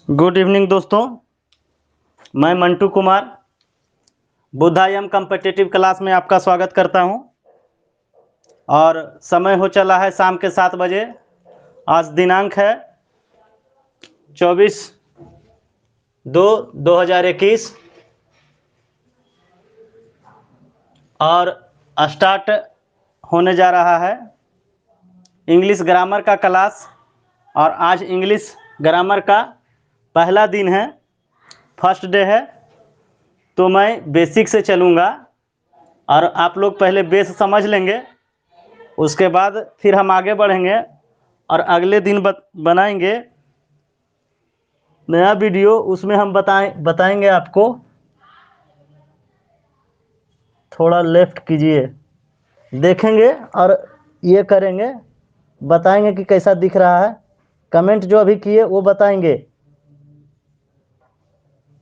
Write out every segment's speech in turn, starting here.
Good evening दोस्तों, मैं Mantu Kumar बुद्धायम competitive class में आपका स्वागत करता हूं। और समय हो चला है शाम के 7 बजे। आज दिनांक है 24/2/2021 और स्टार्ट होने जा रहा है इंग्लिश ग्रामर का क्लास। और आज इंग्लिश ग्रामर का पहला दिन है, फर्स्ट डे है। तो मैं बेसिक से चलूँगा और आप लोग पहले बेस समझ लेंगे, उसके बाद फिर हम आगे बढ़ेंगे और अगले दिन बनाएंगे नया वीडियो। उसमें हम बताएंगे आपको। थोड़ा लेफ्ट कीजिए, देखेंगे और ये करेंगे, बताएंगे कि कैसा दिख रहा है। कमेंट जो अभी किए वो बताएंगे।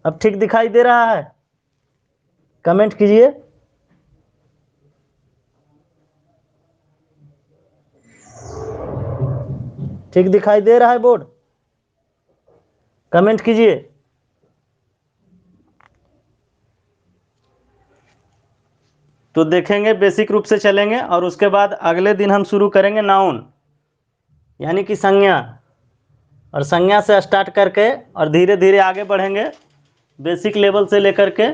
अब ठीक दिखाई दे रहा है? कमेंट कीजिए। ठीक दिखाई दे रहा है बोर्ड? कमेंट कीजिए। तो देखेंगे, बेसिक रूप से चलेंगे और उसके बाद अगले दिन हम शुरू करेंगे नाउन यानी कि संज्ञा। और संज्ञा से स्टार्ट करके और धीरे धीरे आगे बढ़ेंगे बेसिक लेवल से लेकर के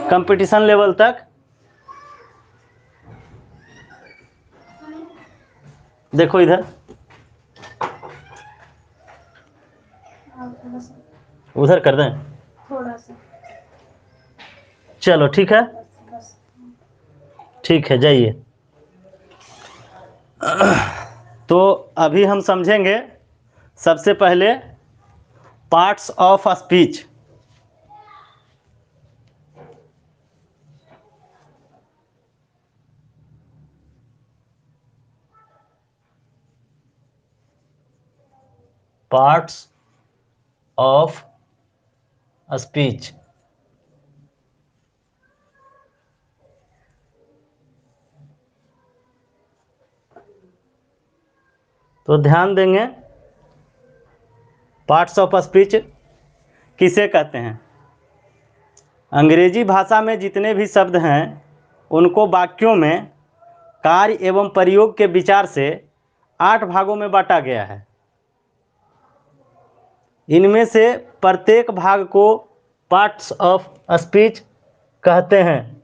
कंपटीशन लेवल तक। देखो इधर, उधर कर दें थोड़ा सा। चलो ठीक है, ठीक है, जाइए। तो अभी हम समझेंगे सबसे पहले parts of speech. Parts of speech. तो ध्यान देंगे, पार्ट्स ऑफ स्पीच किसे कहते हैं। अंग्रेजी भाषा में जितने भी शब्द हैं उनको वाक्यों में कार्य एवं प्रयोग के विचार से 8 भागों में बांटा गया है। इनमें से प्रत्येक भाग को पार्ट्स ऑफ स्पीच कहते हैं।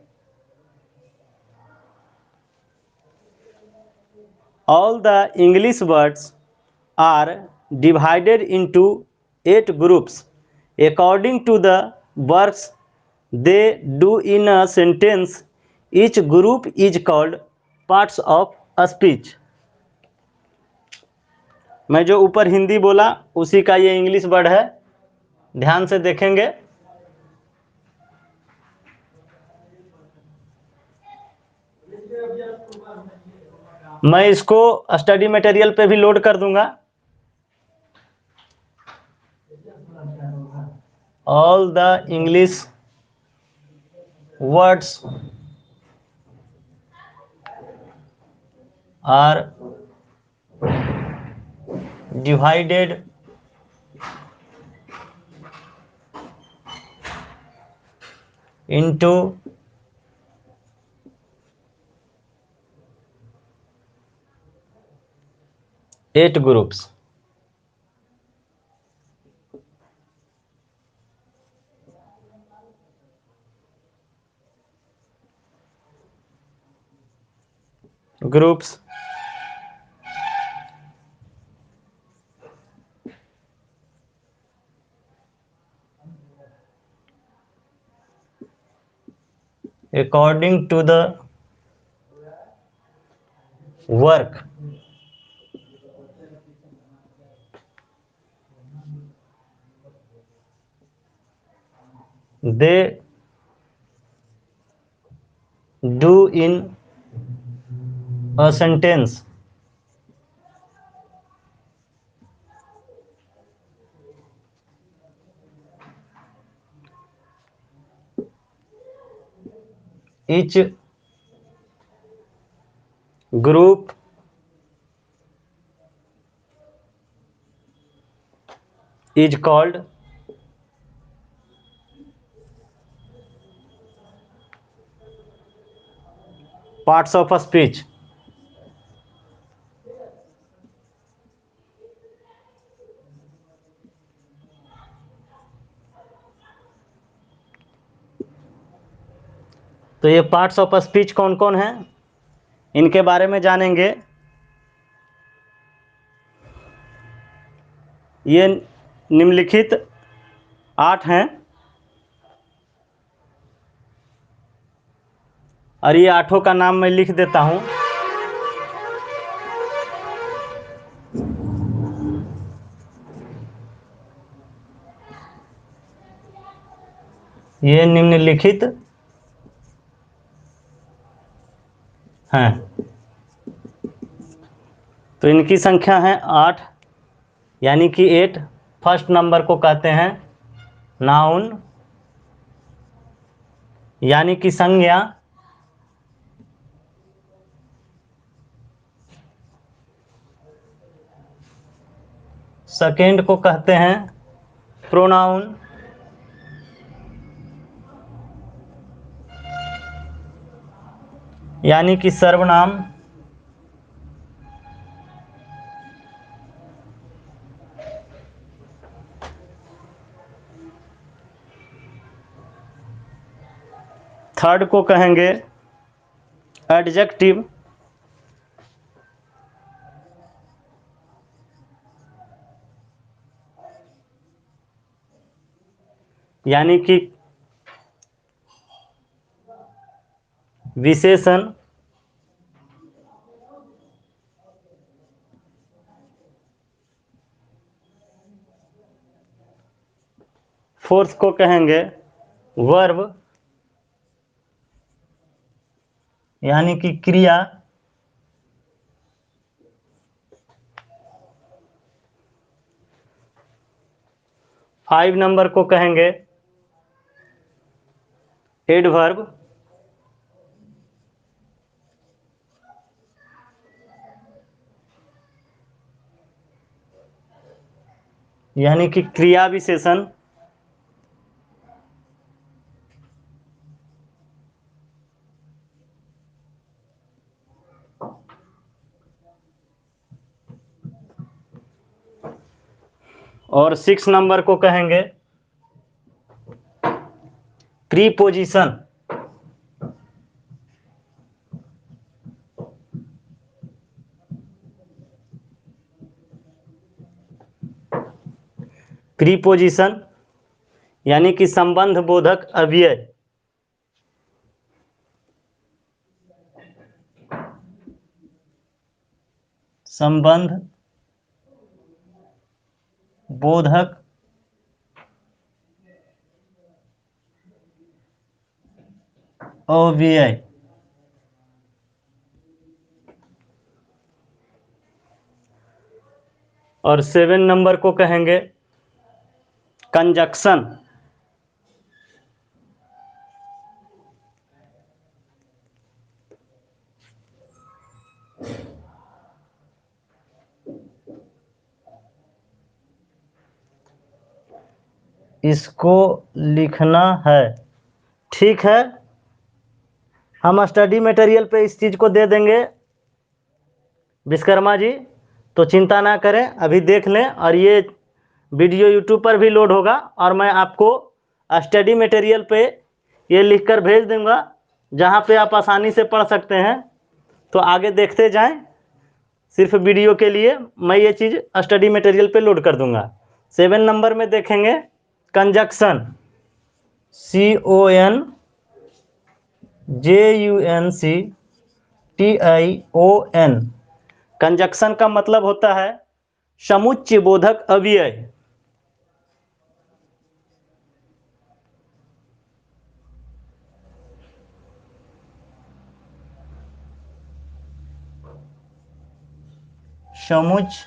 All the English words are divided into 8 groups according to the works they do in a sentence. Each group is called parts of speech. मैं जो ऊपर हिंदी बोला उसी का ये इंग्लिश वर्ड है, ध्यान से देखेंगे। मैं इसको स्टडी मटेरियल पे भी लोड कर दूंगा। All the English words are divided into 8 groups. Groups according to the work they do in a sentence. Each group is called parts of speech. तो ये पार्ट्स ऑफ स्पीच कौन कौन हैं, इनके बारे में जानेंगे। ये निम्नलिखित 8 हैं और ये 8 का नाम मैं लिख देता हूँ। ये निम्नलिखित हैं, तो इनकी संख्या है 8, यानी कि 8। फर्स्ट नंबर को कहते हैं नाउन, यानी कि संज्ञा। सेकेंड को कहते हैं प्रोनाउन, यानी कि सर्वनाम। थर्ड को कहेंगे एडजेक्टिव, यानी कि विशेषण। फोर्थ को कहेंगे वर्ब, यानी कि क्रिया। 5 नंबर को कहेंगे एडवर्ब, यानी कि क्रिया विशेषण। और 6 नंबर को कहेंगे प्रीपोजिशन, प्रीपोजिशन यानी कि संबंध बोधक अव्यय। संबंध बोधक अव्यय। और 7 नंबर को कहेंगे कंजक्शन, इसको लिखना है। ठीक है, हम स्टडी मटेरियल पे इस चीज़ को दे देंगे विश्वकर्मा जी, तो चिंता ना करें, अभी देख लें। और ये वीडियो यूट्यूब पर भी लोड होगा और मैं आपको स्टडी मटेरियल पे ये लिखकर भेज दूंगा, जहाँ पे आप आसानी से पढ़ सकते हैं। तो आगे देखते जाएं, सिर्फ वीडियो के लिए मैं ये चीज़ स्टडी मटेरियल पे लोड कर दूंगा। 7 नंबर में देखेंगे कंजक्शन, CONJUNCTION। कंजक्शन का मतलब होता है समुच्चय बोधक अव्यय। समुच्चय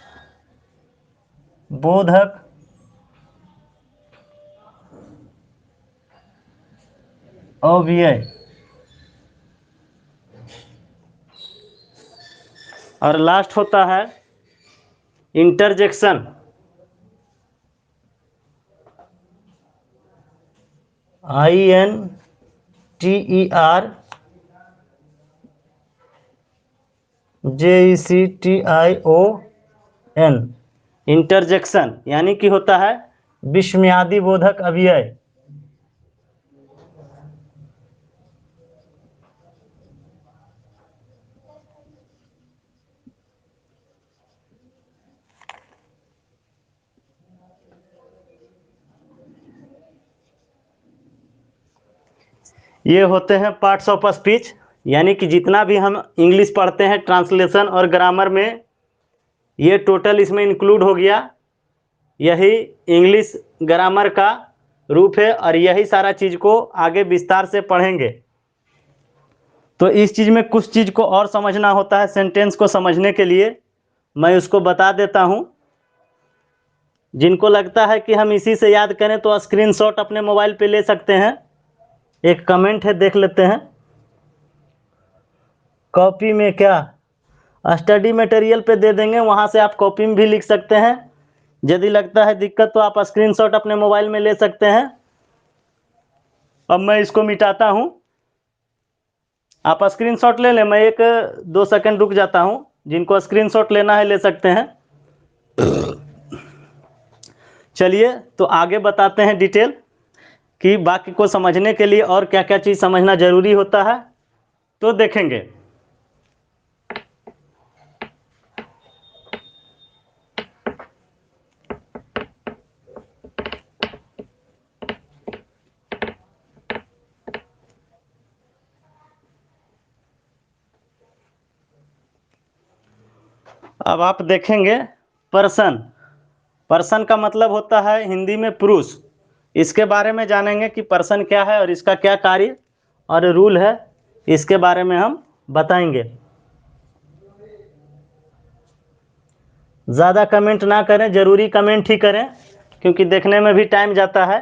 बोधक अव्यय। और लास्ट होता है इंटरजेक्शन, INTERJECTION, इंटरजेक्शन यानी कि होता है विषम्यादि बोधक अव्यय। ये होते हैं पार्ट्स ऑफ स्पीच, यानी कि जितना भी हम इंग्लिश पढ़ते हैं ट्रांसलेशन और ग्रामर में, ये टोटल इसमें इंक्लूड हो गया। यही इंग्लिश ग्रामर का रूप है और यही सारा चीज़ को आगे विस्तार से पढ़ेंगे। तो इस चीज़ में कुछ चीज़ को और समझना होता है सेंटेंस को समझने के लिए, मैं उसको बता देता हूँ। जिनको लगता है कि हम इसी से याद करें तो स्क्रीनशॉट अपने मोबाइल पे ले सकते हैं। एक कमेंट है, देख लेते हैं। कॉपी में क्या, स्टडी मटेरियल पे दे देंगे, वहाँ से आप कॉपी में भी लिख सकते हैं। यदि लगता है दिक्कत तो आप स्क्रीनशॉट अपने मोबाइल में ले सकते हैं। अब मैं इसको मिटाता हूँ, आप स्क्रीनशॉट ले लें, मैं 1-2 सेकंड रुक जाता हूँ। जिनको स्क्रीनशॉट लेना है ले सकते हैं। चलिए तो आगे बताते हैं डिटेल कि वाक्य को समझने के लिए और क्या क्या चीज़ समझना जरूरी होता है, तो देखेंगे। अब आप देखेंगे पर्सन, पर्सन का मतलब होता है हिंदी में पुरुष। इसके बारे में जानेंगे कि पर्सन क्या है और इसका क्या कार्य और रूल है, इसके बारे में हम बताएंगे। ज़्यादा कमेंट ना करें, जरूरी कमेंट ही करें, क्योंकि देखने में भी टाइम जाता है।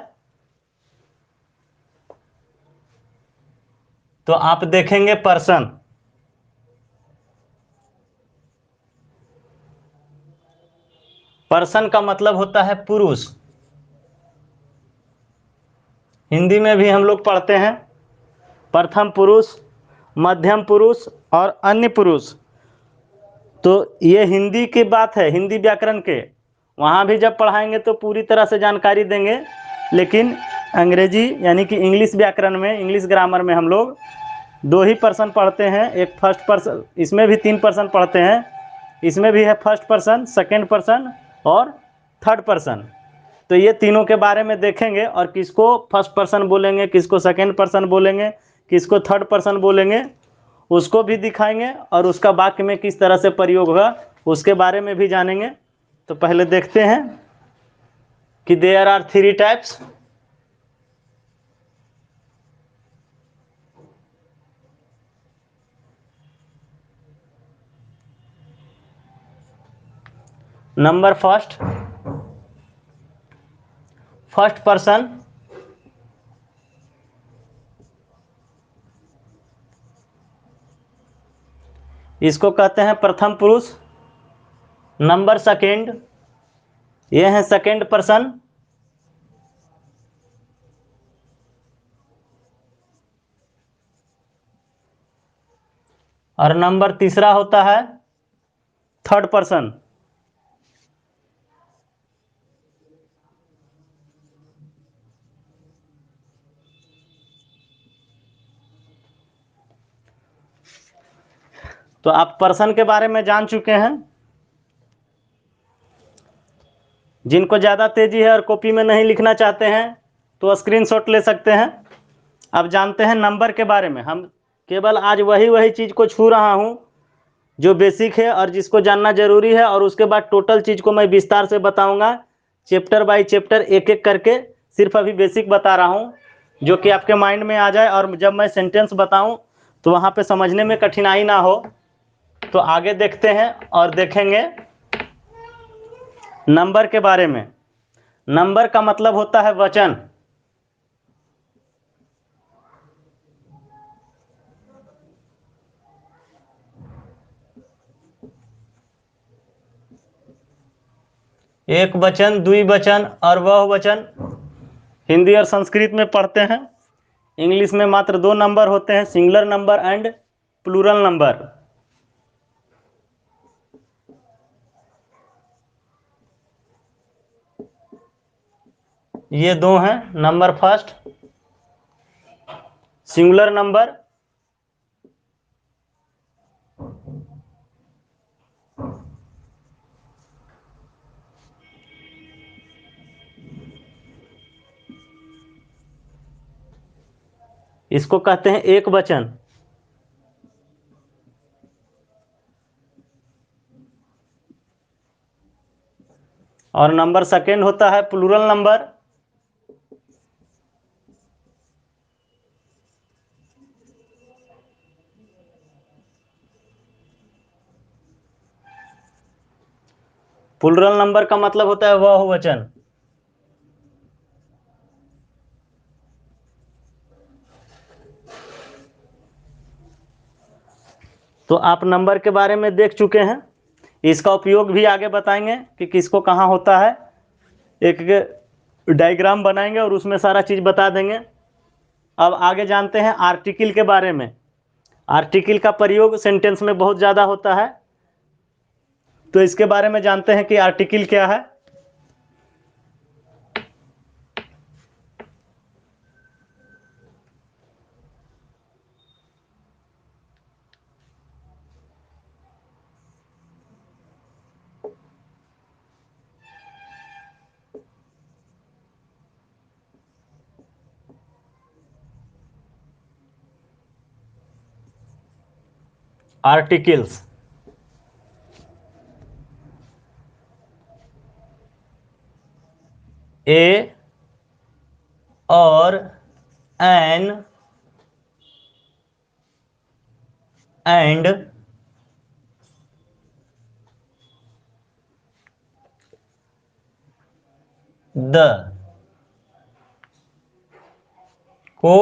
तो आप देखेंगे पर्सन, पर्सन का मतलब होता है पुरुष। हिंदी में भी हम लोग पढ़ते हैं प्रथम पुरुष, मध्यम पुरुष और अन्य पुरुष। तो ये हिंदी की बात है, हिंदी व्याकरण के। वहाँ भी जब पढ़ाएंगे तो पूरी तरह से जानकारी देंगे, लेकिन अंग्रेजी यानी कि इंग्लिश व्याकरण में, इंग्लिश ग्रामर में हम लोग 2 ही पर्सन पढ़ते हैं। एक फर्स्ट पर्सन, इसमें भी 3 पर्सन पढ़ते हैं। इसमें भी है फर्स्ट पर्सन, सेकेंड पर्सन और थर्ड पर्सन। तो ये तीनों के बारे में देखेंगे और किसको फर्स्ट पर्सन बोलेंगे, किसको सेकेंड पर्सन बोलेंगे, किसको थर्ड पर्सन बोलेंगे, उसको भी दिखाएंगे और उसका वाक्य में किस तरह से प्रयोग होगा उसके बारे में भी जानेंगे। तो पहले देखते हैं कि there are 3 types. Number first, first person. इसको कहते हैं प्रथम पुरुष। नंबर सेकेंड, ये है सेकेंड पर्सन। और नंबर तीसरा होता है थर्ड पर्सन। तो आप पर्सन के बारे में जान चुके हैं। जिनको ज़्यादा तेजी है और कॉपी में नहीं लिखना चाहते हैं तो स्क्रीनशॉट ले सकते हैं। अब जानते हैं नंबर के बारे में। हम केवल आज वही चीज़ को छू रहा हूँ जो बेसिक है और जिसको जानना जरूरी है, और उसके बाद टोटल चीज़ को मैं विस्तार से बताऊंगा, चैप्टर बाय चैप्टर, एक एक करके। सिर्फ अभी बेसिक बता रहा हूँ जो कि आपके माइंड में आ जाए, और जब मैं सेंटेंस बताऊं तो वहाँ पे समझने में कठिनाई ना हो। तो आगे देखते हैं और देखेंगे नंबर के बारे में। नंबर का मतलब होता है वचन। एक वचन, द्विवचन और बहुवचन हिंदी और संस्कृत में पढ़ते हैं। इंग्लिश में मात्र दो नंबर होते हैं, singular number and plural number. ये दो हैं। नंबर फर्स्ट सिंगुलर नंबर, इसको कहते हैं एक वचन। और नंबर सेकेंड होता है प्लूरल नंबर। प्लूरल नंबर का मतलब होता है बहुवचन। तो आप नंबर के बारे में देख चुके हैं, इसका उपयोग भी आगे बताएंगे कि किसको कहाँ होता है। एक डायग्राम बनाएंगे और उसमें सारा चीज़ बता देंगे। अब आगे जानते हैं आर्टिकल के बारे में। आर्टिकल का प्रयोग सेंटेंस में बहुत ज़्यादा होता है, तो इसके बारे में जानते हैं कि आर्टिकल क्या है। आर्टिकल्स ए और एन एंड द को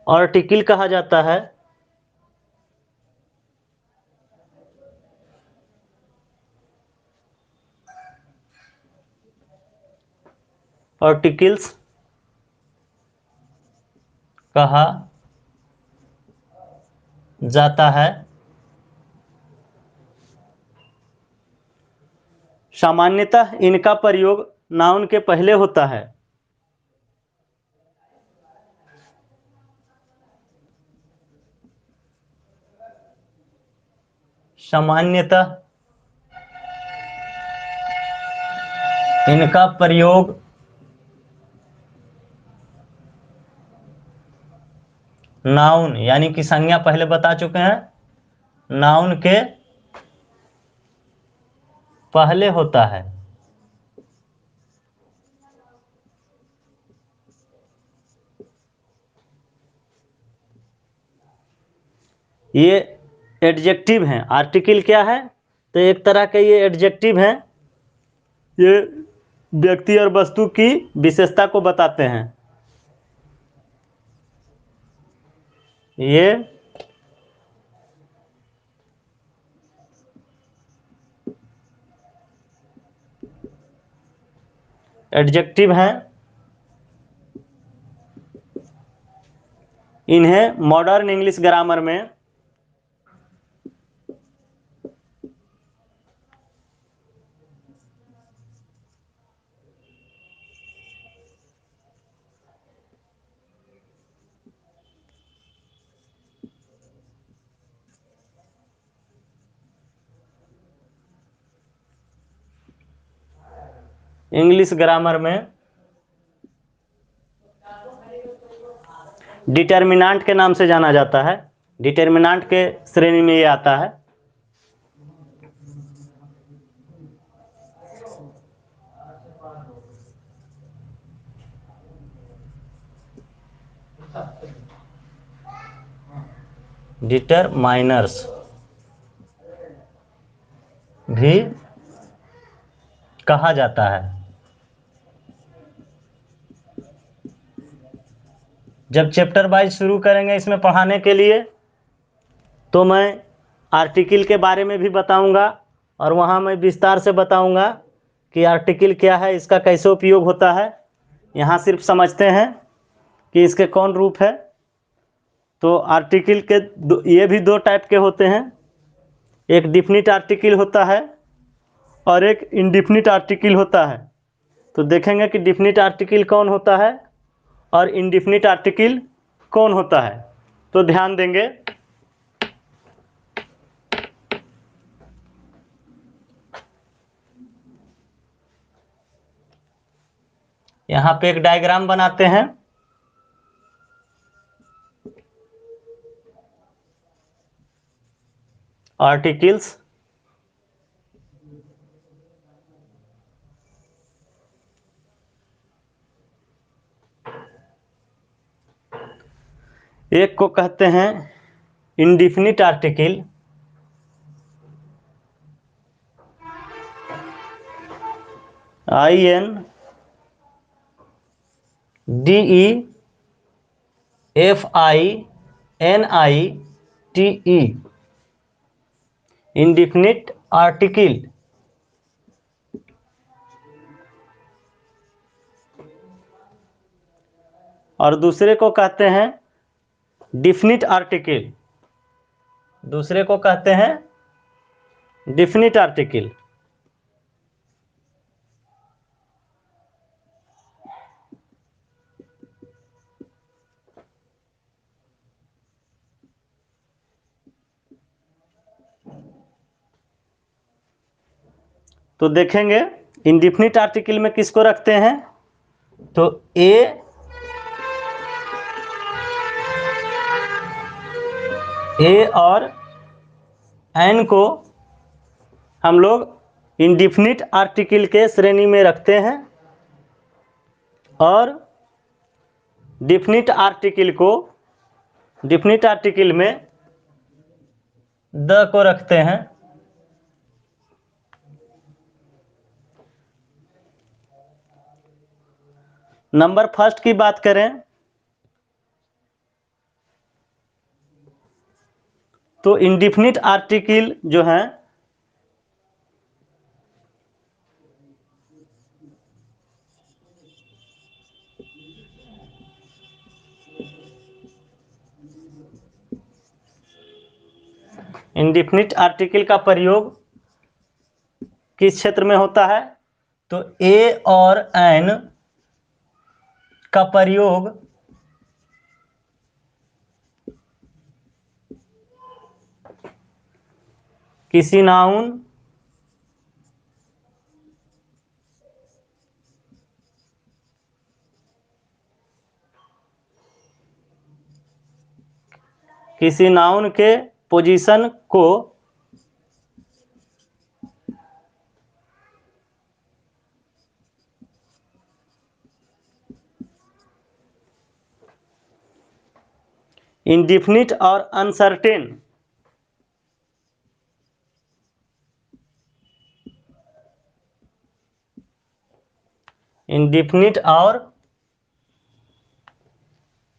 आर्टिकल कहा जाता है। आर्टिकल्स कहा जाता है। सामान्यतः इनका प्रयोग नाउन के पहले होता है। सामान्यतः इनका प्रयोग नाउन यानी कि संज्ञा पहले बता चुके हैं, नाउन के पहले होता है। ये एडजेक्टिव हैं। आर्टिकल क्या है? तो एक तरह के ये एडजेक्टिव हैं। ये व्यक्ति और वस्तु की विशेषता को बताते हैं। ये एडजेक्टिव हैं। इन्हें मॉडर्न इंग्लिश ग्रामर में इंग्लिश ग्रामर में डिटर्मिनेंट के नाम से जाना जाता है। डिटर्मिनेंट के श्रेणी में ये आता है। डिटरमाइनर्स भी कहा जाता है। जब चैप्टर वाइज शुरू करेंगे इसमें पढ़ाने के लिए, तो मैं आर्टिकल के बारे में भी बताऊंगा और वहाँ मैं विस्तार से बताऊंगा कि आर्टिकल क्या है, इसका कैसे उपयोग होता है। यहाँ सिर्फ समझते हैं कि इसके कौन रूप है। तो आर्टिकल के ये भी दो टाइप के होते हैं, एक डिफिनिट आर्टिकल होता है और एक इनडिफिनिट आर्टिकल होता है। तो देखेंगे कि डिफिनिट आर्टिकल कौन होता है और इनडिफिनिट आर्टिकल कौन होता है। तो ध्यान देंगे, यहाँ पे एक डायग्राम बनाते हैं। आर्टिकल्स, एक को कहते हैं indefinite article, INDEFINITE, indefinite article. और दूसरे को कहते हैं डिफिनिट आर्टिकल, दूसरे को कहते हैं डिफिनिट आर्टिकल। तो देखेंगे इनडिफिनिट आर्टिकल में किसको रखते हैं, तो ए और एन को हम लोग इनडिफिनिट आर्टिकल के श्रेणी में रखते हैं और डिफिनिट आर्टिकल में द को रखते हैं। नंबर फर्स्ट की बात करें तो इनडिफिनिट आर्टिकल जो है इनडिफिनिट आर्टिकल का प्रयोग किस क्षेत्र में होता है, तो ए और एन का प्रयोग किसी नाउन के पोजीशन को इनडिफिनिट और अनसर्टेन इनडिफिनिट और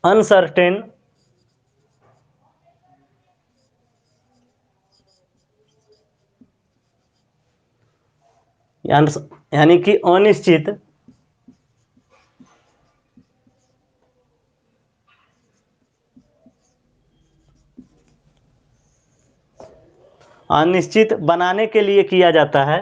अनसर्टेन यानी कि अनिश्चित अनिश्चित बनाने के लिए किया जाता है।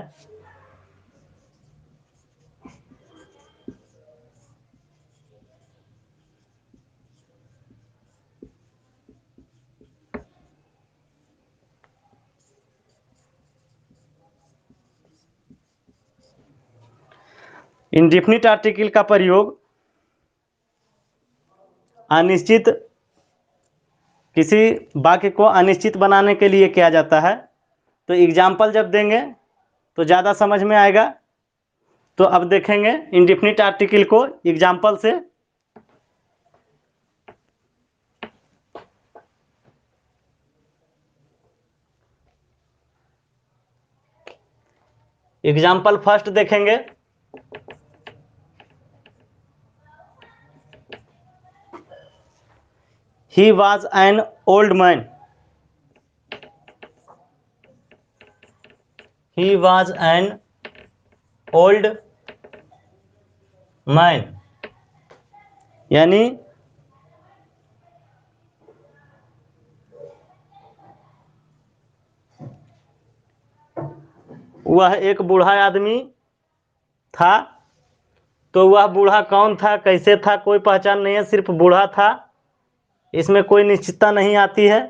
इनडिफिनिट आर्टिकल का प्रयोग अनिश्चित किसी वाक्य को अनिश्चित बनाने के लिए किया जाता है। तो एग्जाम्पल जब देंगे तो ज़्यादा समझ में आएगा। तो अब देखेंगे इनडिफिनिट आर्टिकल को एग्जाम्पल से। एग्जाम्पल फर्स्ट देखेंगे, he was an old man, he was an old man. यानी वह एक बूढ़ा आदमी था। तो वह बूढ़ा कौन था, कैसे था, कोई पहचान नहीं है, सिर्फ बूढ़ा था। इसमें कोई निश्चितता नहीं आती है।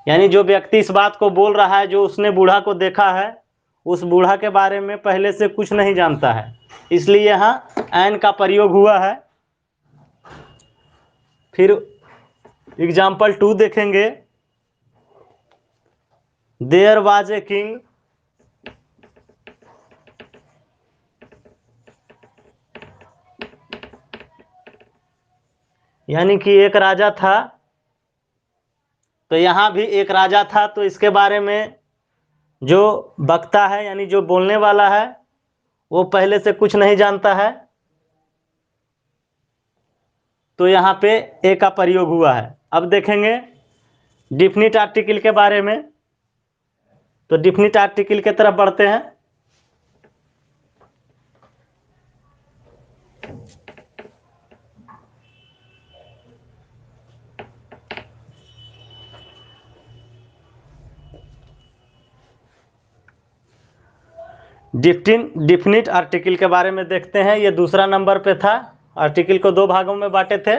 यानी जो व्यक्ति इस बात को बोल रहा है, जो उसने बूढ़ा को देखा है, उस बूढ़ा के बारे में पहले से कुछ नहीं जानता है, इसलिए यहाँ एन का प्रयोग हुआ है। फिर एग्जाम्पल 2 देखेंगे। देयर वाज ए किंग, यानी कि एक राजा था। तो यहाँ भी एक राजा था, तो इसके बारे में जो वक्ता है यानी जो बोलने वाला है वो पहले से कुछ नहीं जानता है, तो यहाँ पे ए का प्रयोग हुआ है। अब देखेंगे डिफिनिट आर्टिकल के बारे में। तो डिफिनिट आर्टिकल के तरफ बढ़ते हैं। डिफिनिट आर्टिकल के बारे में देखते हैं। ये दूसरा नंबर पे था। आर्टिकल को दो भागों में बांटे थे।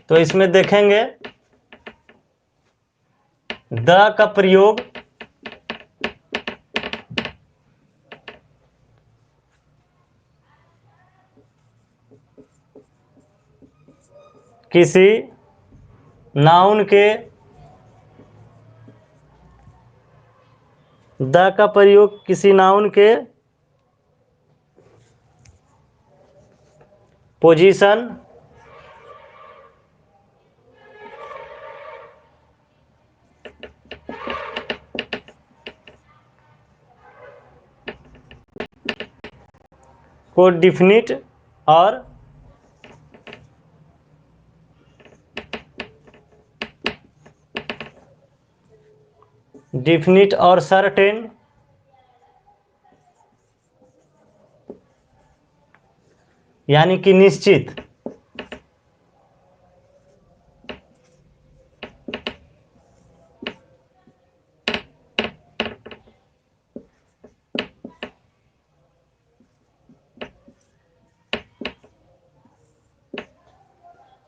तो इसमें देखेंगे द का प्रयोग किसी नाउन के, द का प्रयोग किसी नाउन के पोजीशन, को डिफिनिट और सर्टेन यानी कि निश्चित,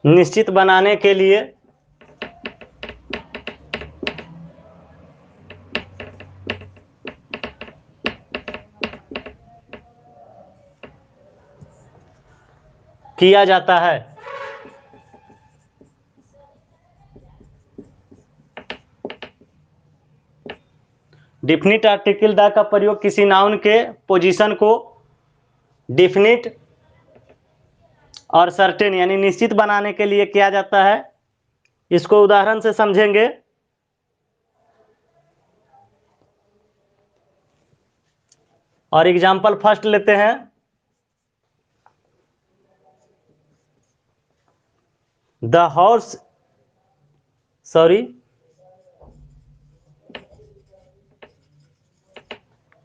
निश्चित बनाने के लिए किया जाता है। डिफिनिट आर्टिकल द का प्रयोग किसी नाउन के पोजीशन को डिफिनिट और सर्टेन यानी निश्चित बनाने के लिए किया जाता है। इसको उदाहरण से समझेंगे। और एग्जाम्पल फर्स्ट लेते हैं। The house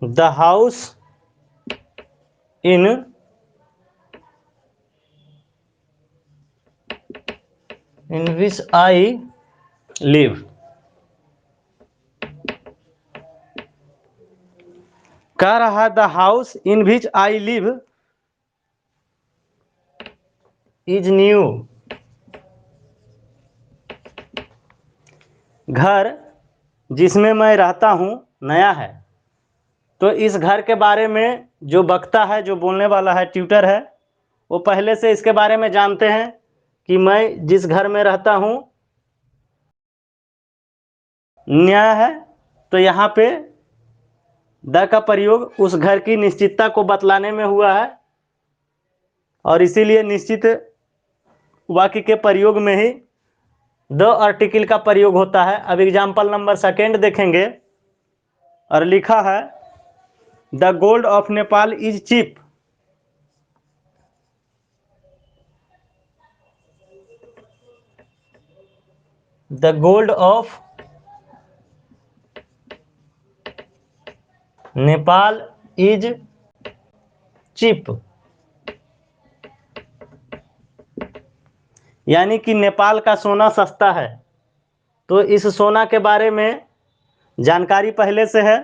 the house in which I live, कह रहा the house in which I live is new, घर जिसमें मैं रहता हूं नया है। तो इस घर के बारे में जो वक्ता है, जो बोलने वाला है, ट्यूटर है, वो पहले से इसके बारे में जानते हैं कि मैं जिस घर में रहता हूं नया है। तो यहाँ पे द का प्रयोग उस घर की निश्चितता को बतलाने में हुआ है, और इसीलिए निश्चित वाक्य के प्रयोग में ही द आर्टिकल का प्रयोग होता है। अब एग्जाम्पल नंबर सेकेंड देखेंगे। और लिखा है the gold of Nepal is cheap, the gold of Nepal is cheap, यानी कि नेपाल का सोना सस्ता है। तो इस सोना के बारे में जानकारी पहले से है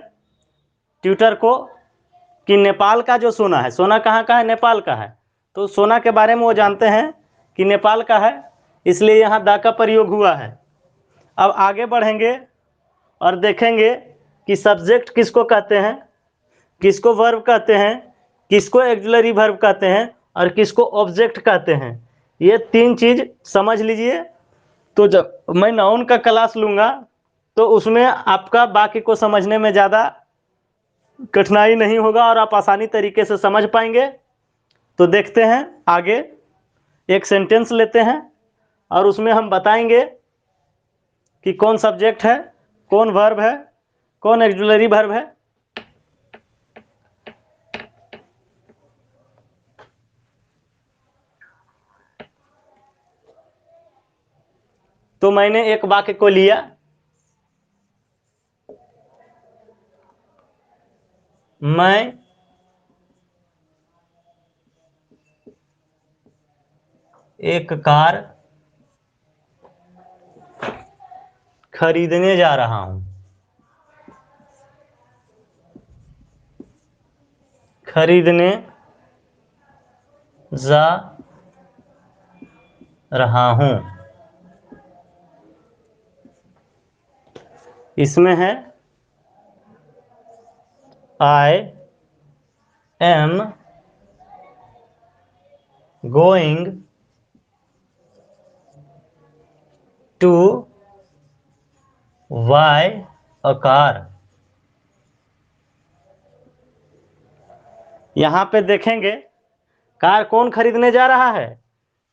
ट्यूटर को कि नेपाल का जो सोना है, सोना कहाँ का है, नेपाल का है। तो सोना के बारे में वो जानते हैं कि नेपाल का है, इसलिए यहाँ दा का प्रयोग हुआ है। अब आगे बढ़ेंगे और देखेंगे कि सब्जेक्ट किसको कहते हैं, किसको वर्ब कहते हैं, किसको एक्सिलरी वर्ब कहते हैं और किसको ऑब्जेक्ट कहते हैं। ये तीन चीज़ समझ लीजिए। तो जब मैं नाउन का क्लास लूँगा तो उसमें आपका वाक्य को समझने में ज़्यादा कठिनाई नहीं होगा और आप आसानी तरीके से समझ पाएंगे। तो देखते हैं आगे, एक सेंटेंस लेते हैं और उसमें हम बताएंगे कि कौन सब्जेक्ट है, कौन वर्ब है, कौन एक्सिलरी वर्ब है। तो मैंने एक वाक्य को लिया, मैं एक कार खरीदने जा रहा हूं, खरीदने जा रहा हूं। इसमें है I am going to buy a car. यहाँ पे देखेंगे कार कौन खरीदने जा रहा है,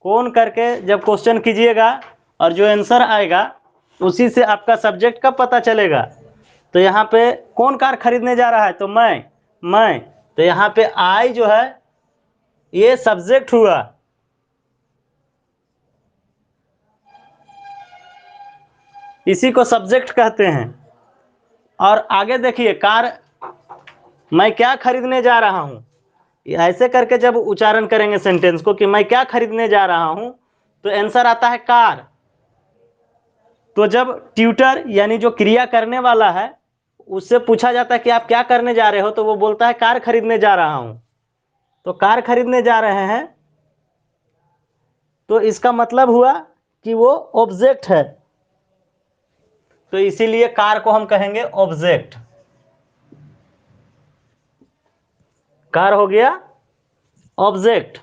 कौन करके जब क्वेश्चन कीजिएगा और जो आंसर आएगा उसी से आपका सब्जेक्ट का पता चलेगा। तो यहाँ पे कौन कार खरीदने जा रहा है, तो मैं। तो यहाँ पे आई जो है ये सब्जेक्ट हुआ, इसी को सब्जेक्ट कहते हैं। और आगे देखिए, कार मैं क्या खरीदने जा रहा हूँ, ऐसे करके जब उच्चारण करेंगे सेंटेंस को कि मैं क्या खरीदने जा रहा हूँ, तो आंसर आता है कार। तो जब ट्यूटर यानी जो क्रिया करने वाला है उससे पूछा जाता है कि आप क्या करने जा रहे हो, तो वो बोलता है कार खरीदने जा रहा हूँ। तो कार खरीदने जा रहे हैं, तो इसका मतलब हुआ कि वो ऑब्जेक्ट है, तो इसीलिए कार को हम कहेंगे ऑब्जेक्ट। कार हो गया ऑब्जेक्ट।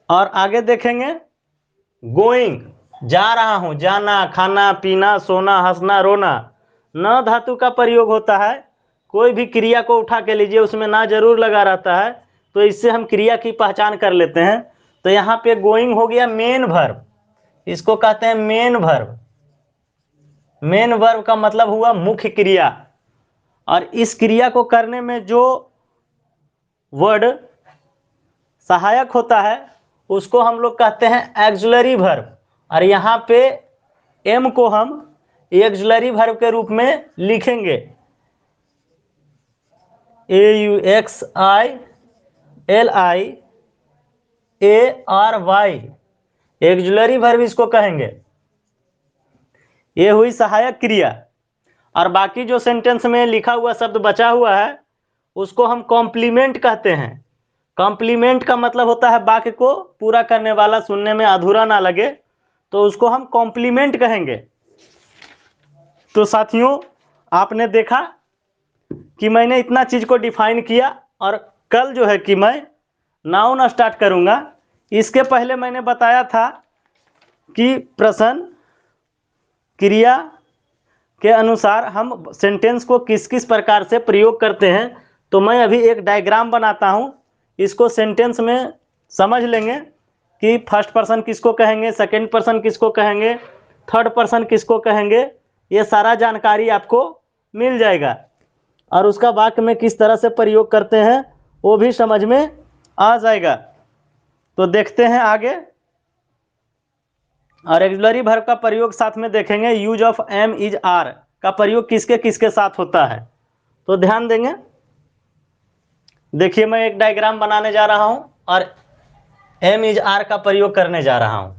और आगे देखेंगे गोइंग, जा रहा हूं, जाना, खाना, पीना, सोना, हंसना, रोना। न धातु का प्रयोग होता है, कोई भी क्रिया को उठा के लीजिए उसमें ना जरूर लगा रहता है, तो इससे हम क्रिया की पहचान कर लेते हैं। तो यहाँ पे गोइंग हो गया मेन वर्ब, इसको कहते हैं मेन वर्ब। मेन वर्ब का मतलब हुआ मुख्य क्रिया, और इस क्रिया को करने में जो वर्ड सहायक होता है उसको हम लोग कहते हैं एक्सिलरी वर्ब। और यहाँ पे एम को हम एक्सिलरी वर्ब के रूप में लिखेंगे, AUXILIARY, एक्सिलरी वर्ब इसको कहेंगे। ये हुई सहायक क्रिया। और बाकी जो सेंटेंस में लिखा हुआ शब्द बचा हुआ है उसको हम कॉम्प्लीमेंट कहते हैं। कॉम्प्लीमेंट का मतलब होता है वाक्य को पूरा करने वाला, सुनने में अधूरा ना लगे, तो उसको हम कॉम्प्लीमेंट कहेंगे। तो साथियों, आपने देखा कि मैंने इतना चीज को डिफाइन किया, और कल जो है कि मैं नाउन स्टार्ट करूंगा। इसके पहले मैंने बताया था कि प्रश्न क्रिया के अनुसार हम सेंटेंस को किस किस प्रकार से प्रयोग करते हैं। तो मैं अभी एक डायग्राम बनाता हूं, इसको सेंटेंस में समझ लेंगे कि फर्स्ट पर्सन किसको कहेंगे, सेकंड पर्सन किसको कहेंगे, थर्ड पर्सन किसको कहेंगे। ये सारा जानकारी आपको मिल जाएगा, और उसका वाक्य में किस तरह से प्रयोग करते हैं वो भी समझ में आ जाएगा। तो देखते हैं आगे और एक्सुलरी वर्ब का प्रयोग साथ में देखेंगे, use of am is are का प्रयोग किसके किसके साथ होता है। तो ध्यान देंगे, देखिए मैं एक डायग्राम बनाने जा रहा हूं और एम इज आर का प्रयोग करने जा रहा हूं।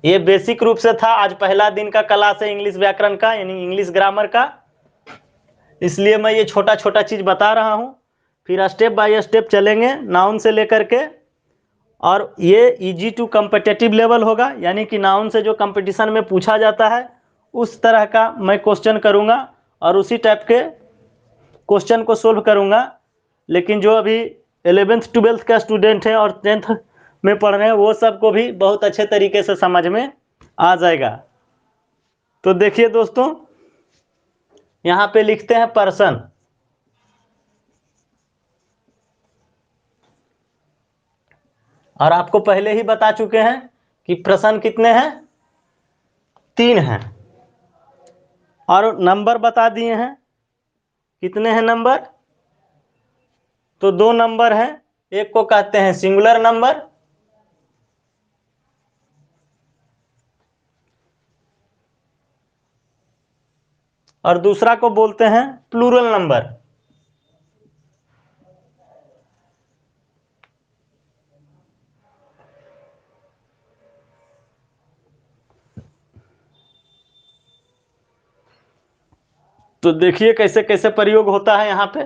ये बेसिक रूप से था, आज पहला दिन का क्लास है इंग्लिश व्याकरण का, यानी इंग्लिश ग्रामर का, इसलिए मैं ये छोटा छोटा चीज बता रहा हूं। फिर स्टेप बाय स्टेप चलेंगे नाउन से लेकर के, और ये इजी टू कम्पिटिटिव लेवल होगा, यानी कि नाउन से जो कंपटीशन में पूछा जाता है उस तरह का मैं क्वेश्चन करूंगा और उसी टाइप के क्वेश्चन को सोल्व करूंगा। लेकिन जो अभी 11th 12th का स्टूडेंट है और 10th में पढ़ रहे हैं वो सबको भी बहुत अच्छे तरीके से समझ में आ जाएगा। तो देखिए दोस्तों, यहाँ पे लिखते हैं पर्सन, और आपको पहले ही बता चुके हैं कि प्रश्न कितने हैं, 3 हैं, और नंबर बता दिए हैं, कितने हैं नंबर, तो 2 नंबर हैं। एक को कहते हैं सिंगुलर नंबर और दूसरा को बोलते हैं प्लूरल नंबर। तो देखिए कैसे कैसे प्रयोग होता है यहाँ पे।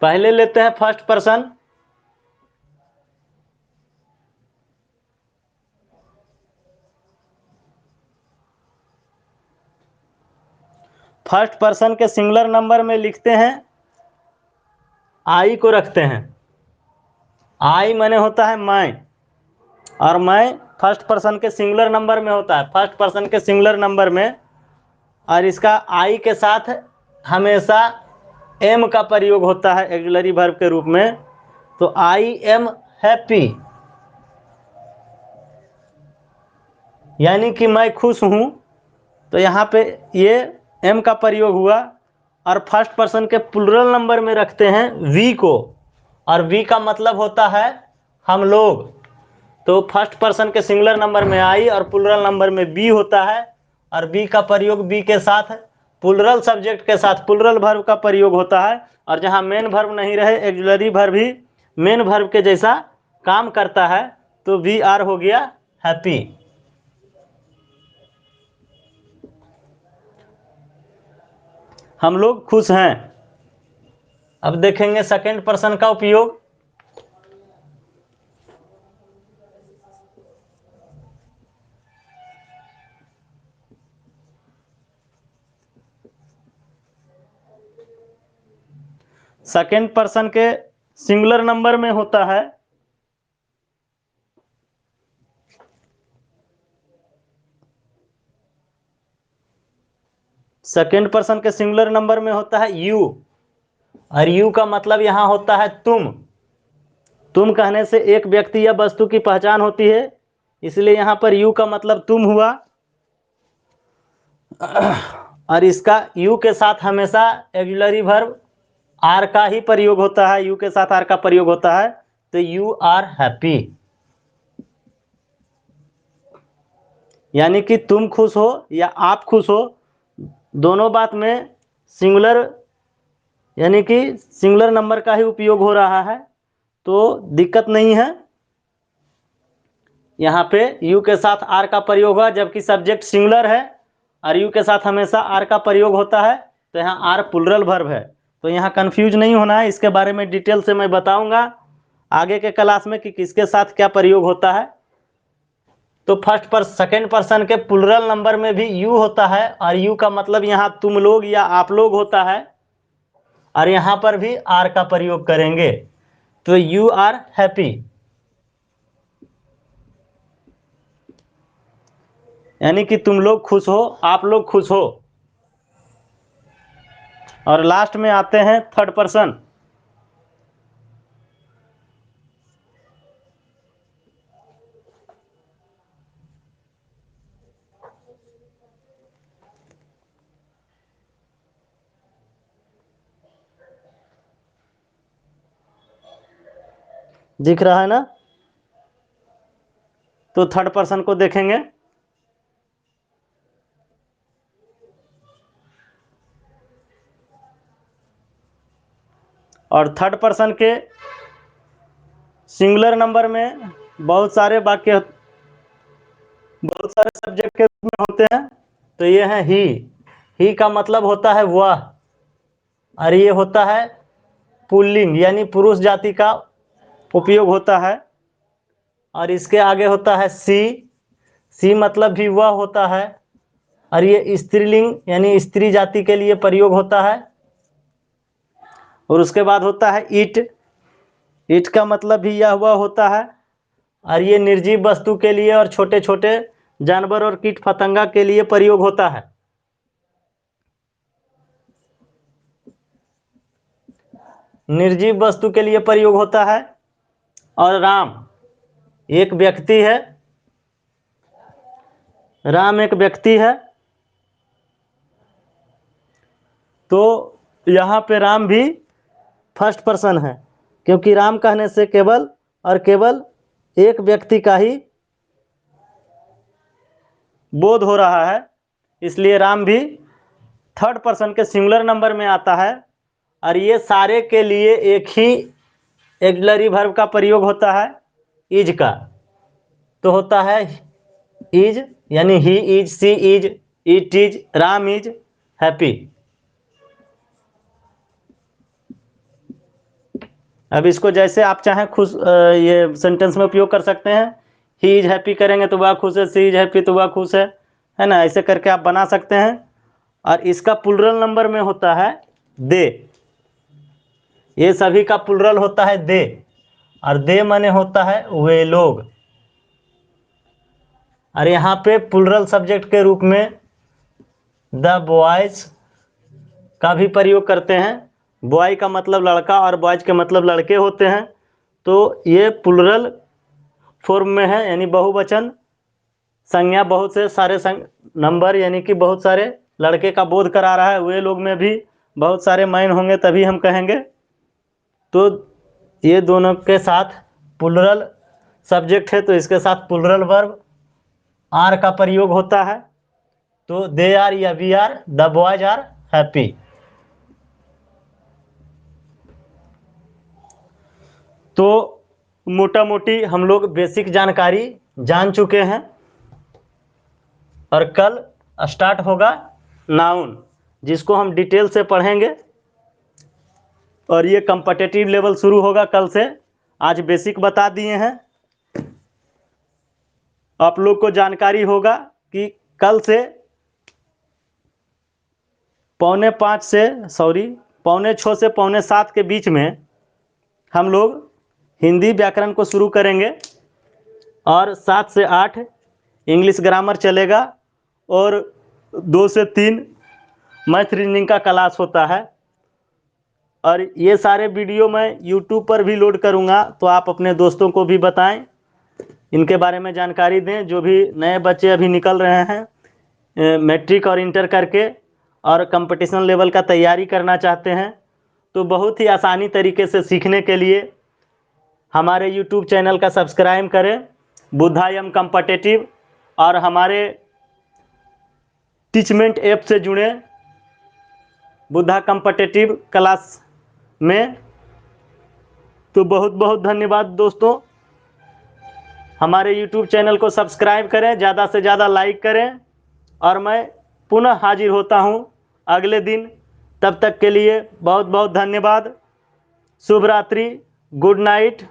पहले लेते हैं फर्स्ट पर्सन। फर्स्ट पर्सन के सिंगुलर नंबर में लिखते हैं, आई को रखते हैं। आई माने होता है मैं, और मैं फर्स्ट पर्सन के सिंगुलर नंबर में होता है, फर्स्ट पर्सन के सिंगुलर नंबर में, और इसका आई के साथ हमेशा एम का प्रयोग होता है ऑक्सिलरी वर्ब के रूप में। तो आई एम हैप्पी, यानी कि मैं खुश हूं। तो यहाँ पे ये एम का प्रयोग हुआ, और फर्स्ट पर्सन के प्लूरल नंबर में रखते हैं वी को, और वी का मतलब होता है हम लोग। तो फर्स्ट पर्सन के सिंगुलर नंबर में आई और प्लूरल नंबर में बी होता है, और बी का प्रयोग बी के साथ प्लूरल सब्जेक्ट के साथ प्लूरल वर्ब का प्रयोग होता है। और जहां मेन वर्ब नहीं रहे, ऑक्सिलरी वर्ब ही मेन वर्ब के जैसा काम करता है, तो वी आर हो गया हैप्पी। हम लोग खुश हैं। अब देखेंगे सेकंड पर्सन का उपयोग। सेकंड पर्सन के सिंगुलर नंबर में होता है सेकंड पर्सन के सिंगुलर नंबर में होता है यू, और यू का मतलब यहां होता है तुम। तुम कहने से एक व्यक्ति या वस्तु की पहचान होती है, इसलिए यहां पर यू का मतलब तुम हुआ। और इसका यू के साथ हमेशा ऑक्सिलरी वर्ब आर का ही प्रयोग होता है, यू के साथ आर का प्रयोग होता है। तो यू आर हैप्पी, यानी कि तुम खुश हो या आप खुश हो, दोनों बात में सिंगुलर, यानी कि सिंगुलर नंबर का ही उपयोग हो रहा है, तो दिक्कत नहीं है। यहाँ पे यू के साथ आर का प्रयोग हुआ, जबकि सब्जेक्ट सिंगुलर है और यू के साथ हमेशा आर का प्रयोग होता है, तो यहाँ आर प्लुरल वर्ब है। तो यहाँ कंफ्यूज नहीं होना है, इसके बारे में डिटेल से मैं बताऊंगा आगे के क्लास में कि किसके साथ क्या प्रयोग होता है। तो फर्स्ट पर सेकेंड पर्सन के प्लुरल नंबर में भी यू होता है, और यू का मतलब यहाँ तुम लोग या आप लोग होता है, और यहाँ पर भी आर का प्रयोग करेंगे। तो यू आर हैप्पी, यानी कि तुम लोग खुश हो, आप लोग खुश हो। और लास्ट में आते हैं थर्ड पर्सन। दिख रहा है ना। तो थर्ड पर्सन को देखेंगे। और थर्ड पर्सन के सिंगुलर नंबर में बहुत सारे वाक्य, बहुत सारे सब्जेक्ट के रूप में होते हैं। तो ये है ही का मतलब होता है वह, और ये होता है पुल्लिंग यानी पुरुष जाति का उपयोग होता है। और इसके आगे होता है सी मतलब भी वह होता है, और ये स्त्रीलिंग यानी स्त्री जाति के लिए प्रयोग होता है। और उसके बाद होता है इट का मतलब भी यह वह होता है, और ये निर्जीव वस्तु के लिए और छोटे छोटे जानवर और कीट पतंगा के लिए प्रयोग होता है। निर्जीव वस्तु के लिए प्रयोग होता है। और राम एक व्यक्ति है, राम एक व्यक्ति है। तो यहाँ पे राम भी फर्स्ट पर्सन है, क्योंकि राम कहने से केवल और केवल एक व्यक्ति का ही बोध हो रहा है, इसलिए राम भी थर्ड पर्सन के सिंगुलर नंबर में आता है। और ये सारे के लिए एक ही ऑक्सिलरी वर्ब का प्रयोग होता है, इज का। तो होता है इज यानी he is, she is, it is, Ram is happy. अब इसको जैसे आप चाहें खुश ये सेंटेंस में उपयोग कर सकते हैं। ही इज हैप्पी करेंगे तो वह खुश है, सी इज हैप्पी तो वह खुश है ना। ऐसे करके आप बना सकते हैं। और इसका प्लुरल नंबर में होता है दे। ये सभी का प्लुरल होता है दे, और दे माने होता है वे लोग। और यहाँ पे प्लुरल सब्जेक्ट के रूप में द बॉयज का भी प्रयोग करते हैं। बॉय का मतलब लड़का और बॉयज के मतलब लड़के होते हैं। तो ये प्लुरल फॉर्म में है, यानी बहुवचन संज्ञा बहुत से सारे नंबर यानी कि बहुत सारे लड़के का बोध करा रहा है। वे लोग में भी बहुत सारे मैन होंगे तभी हम कहेंगे। तो ये दोनों के साथ प्लुरल सब्जेक्ट है, तो इसके साथ प्लुरल वर्ब आर का प्रयोग होता है। तो दे आर या we are, the boys are happy. तो मोटा मोटी हम लोग बेसिक जानकारी जान चुके हैं। और कल स्टार्ट होगा नाउन, जिसको हम डिटेल से पढ़ेंगे। और ये कॉम्पिटिटिव लेवल शुरू होगा कल से। आज बेसिक बता दिए हैं। आप लोग को जानकारी होगा कि कल से 4:45 से 4:45 से 7:45 के बीच में हम लोग हिंदी व्याकरण को शुरू करेंगे। और 7 से 8 इंग्लिश ग्रामर चलेगा। और 2 से 3 मैथ रीजनिंग का क्लास होता है। और ये सारे वीडियो मैं यूट्यूब पर भी लोड करूँगा, तो आप अपने दोस्तों को भी बताएं, इनके बारे में जानकारी दें। जो भी नए बच्चे अभी निकल रहे हैं मैट्रिक और इंटर करके और कंपटीशन लेवल का तैयारी करना चाहते हैं, तो बहुत ही आसानी तरीके से सीखने के लिए हमारे यूट्यूब चैनल का सब्सक्राइब करें, बुद्धा एम कॉम्पिटिटिव। और हमारे टीचमेंट ऐप से जुड़े बुद्धा कॉम्पिटिटिव क्लास में। तो बहुत बहुत धन्यवाद दोस्तों। हमारे यूट्यूब चैनल को सब्सक्राइब करें, ज़्यादा से ज़्यादा लाइक करें। और मैं पुनः हाजिर होता हूँ अगले दिन। तब तक के लिए बहुत बहुत धन्यवाद। शुभ रात्रि, गुड नाइट।